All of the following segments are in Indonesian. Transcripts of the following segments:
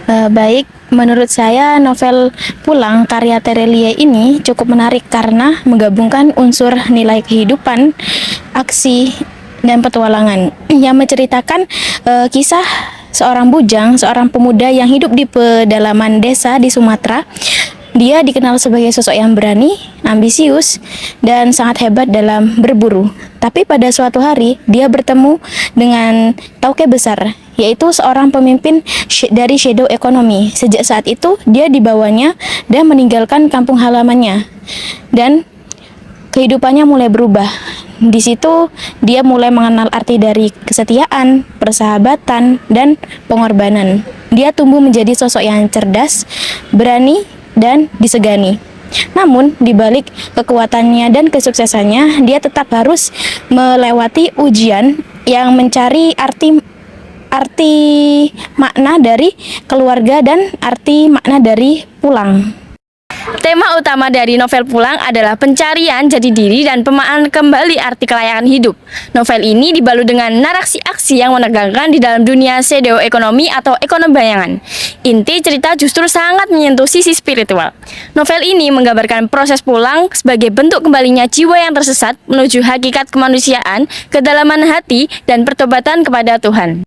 Baik, menurut saya novel Pulang karya Terelie ini cukup menarik karena menggabungkan unsur nilai kehidupan, aksi, dan petualangan yang menceritakan kisah seorang bujang, seorang pemuda yang hidup di pedalaman desa di Sumatera. Dia dikenal sebagai sosok yang berani, ambisius, dan sangat hebat dalam berburu. Tapi pada suatu hari, dia bertemu dengan Tauke Besar, yaitu seorang pemimpin dari shadow economy. Sejak saat itu, dia dibawanya dan meninggalkan kampung halamannya. Dan kehidupannya mulai berubah. Di situ, dia mulai mengenal arti dari kesetiaan, persahabatan, dan pengorbanan. Dia tumbuh menjadi sosok yang cerdas, berani, dan disegani. Namun, di balik kekuatannya dan kesuksesannya, dia tetap harus melewati ujian yang mencari arti makna dari keluarga dan arti makna dari pulang. Tema utama dari novel Pulang adalah pencarian jati diri dan pemaknaan kembali arti kelayakan hidup. Novel ini dibalut dengan narasi aksi yang menegangkan di dalam dunia pseudo ekonomi atau ekonomi bayangan. Inti cerita justru sangat menyentuh sisi spiritual. Novel ini menggambarkan proses pulang sebagai bentuk kembalinya jiwa yang tersesat menuju hakikat kemanusiaan, kedalaman hati, dan pertobatan kepada Tuhan.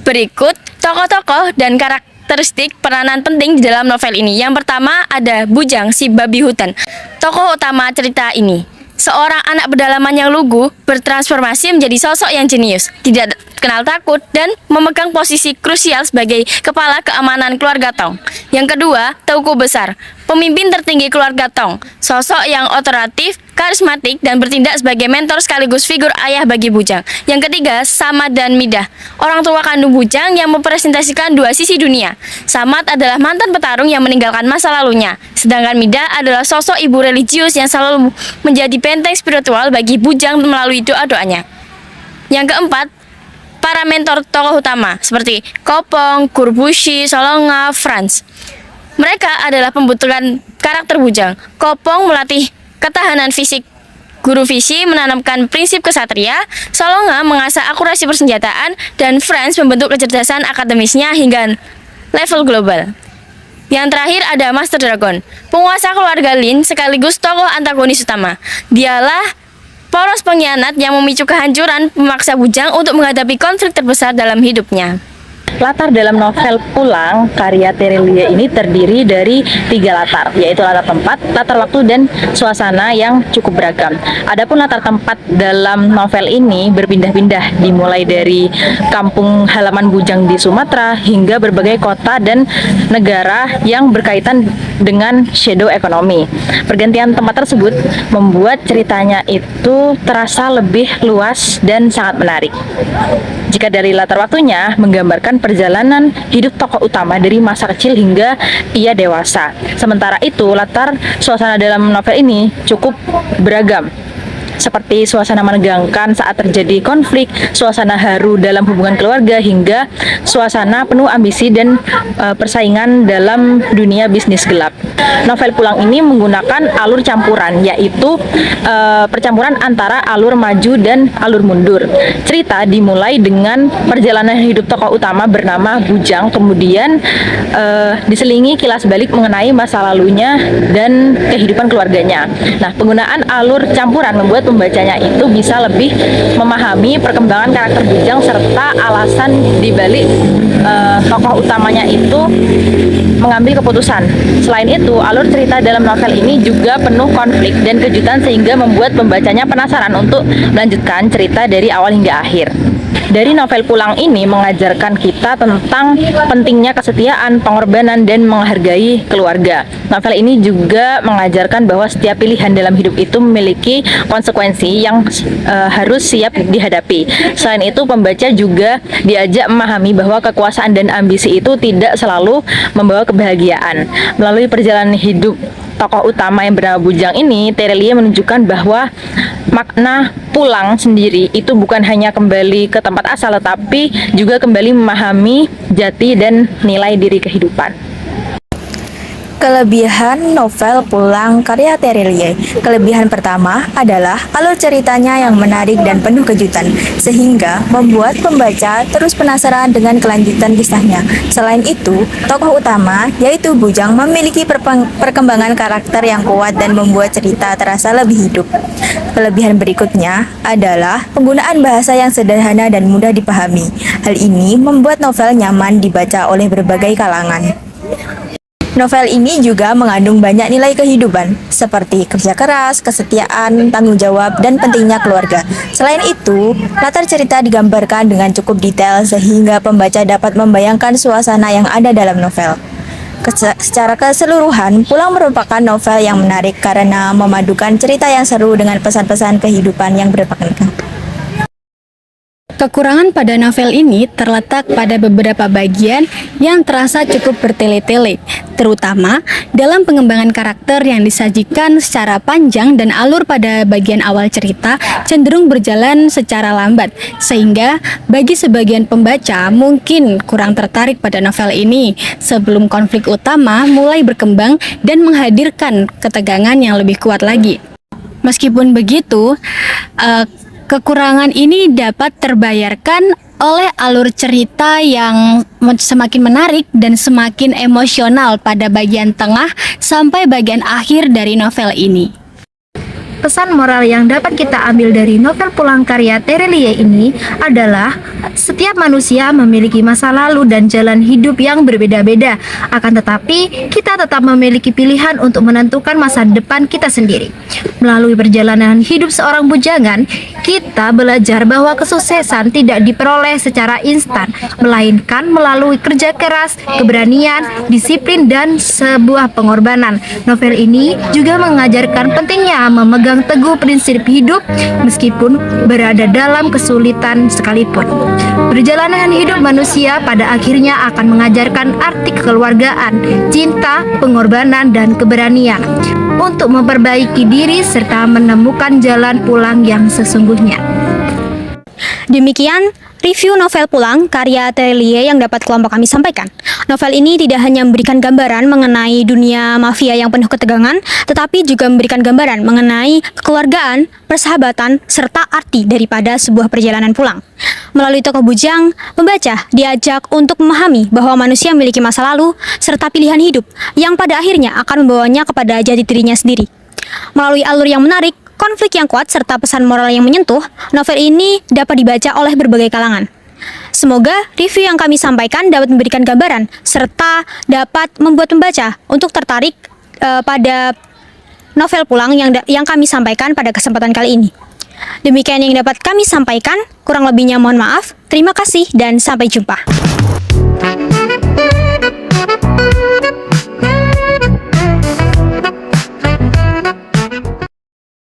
Berikut tokoh-tokoh dan karakteristik peranan penting di dalam novel ini. Yang pertama ada Bujang, si babi hutan. Tokoh utama cerita ini, seorang anak pedalaman yang lugu bertransformasi menjadi sosok yang jenius, tidak kenal takut, dan memegang posisi krusial sebagai kepala keamanan keluarga Tong. Yang kedua, Tauke Besar, pemimpin tertinggi keluarga Tong, sosok yang otoritatif, karismatik, dan bertindak sebagai mentor sekaligus figur ayah bagi Bujang. Yang ketiga, Samad dan Midah, orang tua kandung Bujang yang mempresentasikan dua sisi dunia. Samad adalah mantan petarung yang meninggalkan masa lalunya, sedangkan Midah adalah sosok ibu religius yang selalu menjadi benteng spiritual bagi Bujang melalui doa-doanya. Yang keempat, para mentor tokoh utama seperti Kopong, Kurbushi, Solonga, Franz. Mereka adalah pembentukan karakter Bujang. Kopong melatih ketahanan fisik, Guru Visi menanamkan prinsip kesatria, Solonga mengasah akurasi persenjataan, dan Franz membentuk kecerdasan akademisnya hingga level global. Yang terakhir ada Master Dragon, penguasa keluarga Lin sekaligus tokoh antagonis utama. Dialah poros pengkhianat yang memicu kehancuran memaksa Bujang untuk menghadapi konflik terbesar dalam hidupnya. Latar dalam novel Pulang karya Terelie ini terdiri dari 3 latar, yaitu latar tempat, latar waktu, dan suasana yang cukup beragam. Adapun latar tempat dalam novel ini berpindah-pindah, dimulai dari kampung halaman Bujang di Sumatera hingga berbagai kota dan negara yang berkaitan dengan shadow economy. Pergantian tempat tersebut membuat ceritanya itu terasa lebih luas dan sangat menarik. Jika dari latar waktunya menggambarkan perjalanan hidup tokoh utama dari masa kecil hingga ia dewasa. Sementara itu, latar suasana dalam novel ini cukup beragam, seperti suasana menegangkan saat terjadi konflik, suasana haru dalam hubungan keluarga, hingga suasana penuh ambisi dan persaingan dalam dunia bisnis gelap. Novel Pulang ini menggunakan alur campuran, yaitu percampuran antara alur maju dan alur mundur. Cerita dimulai dengan perjalanan hidup tokoh utama bernama Bujang, kemudian diselingi kilas balik mengenai masa lalunya dan kehidupan keluarganya. Nah, penggunaan alur campuran membuat pembacanya itu bisa lebih memahami perkembangan karakter Bujang serta alasan dibalik tokoh utamanya itu mengambil keputusan. Selain itu, alur cerita dalam novel ini juga penuh konflik dan kejutan sehingga membuat pembacanya penasaran untuk melanjutkan cerita dari awal hingga akhir. Dari novel Pulang ini mengajarkan kita tentang pentingnya kesetiaan, pengorbanan, dan menghargai keluarga. Novel ini juga mengajarkan bahwa setiap pilihan dalam hidup itu memiliki konsekuensi yang harus siap dihadapi. Selain itu, pembaca juga diajak memahami bahwa kekuasaan dan ambisi itu tidak selalu membawa kebahagiaan. Melalui perjalanan hidup tokoh utama yang bernama Bujang ini, Terelie menunjukkan bahwa makna pulang sendiri itu bukan hanya kembali ke tempat asal, tetapi juga kembali memahami jati dan nilai diri kehidupan. Kelebihan novel Pulang karya Terelie. Kelebihan pertama adalah alur ceritanya yang menarik dan penuh kejutan, sehingga membuat pembaca terus penasaran dengan kelanjutan kisahnya. Selain itu, tokoh utama, yaitu Bujang, memiliki perkembangan karakter yang kuat dan membuat cerita terasa lebih hidup. Kelebihan berikutnya adalah penggunaan bahasa yang sederhana dan mudah dipahami. Hal ini membuat novel nyaman dibaca oleh berbagai kalangan. Novel ini juga mengandung banyak nilai kehidupan, seperti kerja keras, kesetiaan, tanggung jawab, dan pentingnya keluarga. Selain itu, latar cerita digambarkan dengan cukup detail sehingga pembaca dapat membayangkan suasana yang ada dalam novel. Secara keseluruhan, Pulang merupakan novel yang menarik karena memadukan cerita yang seru dengan pesan-pesan kehidupan yang bermakna. Kekurangan pada novel ini terletak pada beberapa bagian yang terasa cukup bertele-tele, terutama dalam pengembangan karakter yang disajikan secara panjang dan alur pada bagian awal cerita cenderung berjalan secara lambat, sehingga bagi sebagian pembaca mungkin kurang tertarik pada novel ini sebelum konflik utama mulai berkembang dan menghadirkan ketegangan yang lebih kuat lagi. Meskipun begitu, kekurangan ini dapat terbayarkan oleh alur cerita yang semakin menarik dan semakin emosional pada bagian tengah sampai bagian akhir dari novel ini. Pesan moral yang dapat kita ambil dari novel Pulang karya Terelie ini adalah setiap manusia memiliki masa lalu dan jalan hidup yang berbeda-beda. Akan tetapi, kita tetap memiliki pilihan untuk menentukan masa depan kita sendiri. Melalui perjalanan hidup seorang bujangan, kita belajar bahwa kesuksesan tidak diperoleh secara instan, melainkan melalui kerja keras, keberanian, disiplin, dan sebuah pengorbanan. Novel ini juga mengajarkan pentingnya memegang teguh prinsip hidup meskipun berada dalam kesulitan sekalipun. Perjalanan hidup manusia pada akhirnya akan mengajarkan arti kekeluargaan, cinta, pengorbanan, dan keberanian untuk memperbaiki diri serta menemukan jalan pulang yang sesungguhnya. Demikian review novel Pulang karya Terelie yang dapat kelompok kami sampaikan. Novel ini tidak hanya memberikan gambaran mengenai dunia mafia yang penuh ketegangan, tetapi juga memberikan gambaran mengenai kekeluargaan, persahabatan, serta arti daripada sebuah perjalanan pulang. Melalui tokoh Bujang, pembaca diajak untuk memahami bahwa manusia memiliki masa lalu serta pilihan hidup yang pada akhirnya akan membawanya kepada jati dirinya sendiri. Melalui alur yang menarik, konflik yang kuat, serta pesan moral yang menyentuh, novel ini dapat dibaca oleh berbagai kalangan. Semoga review yang kami sampaikan dapat memberikan gambaran, serta dapat membuat pembaca untuk tertarik pada novel Pulang yang kami sampaikan pada kesempatan kali ini. Demikian yang dapat kami sampaikan, kurang lebihnya mohon maaf. Terima kasih dan sampai jumpa.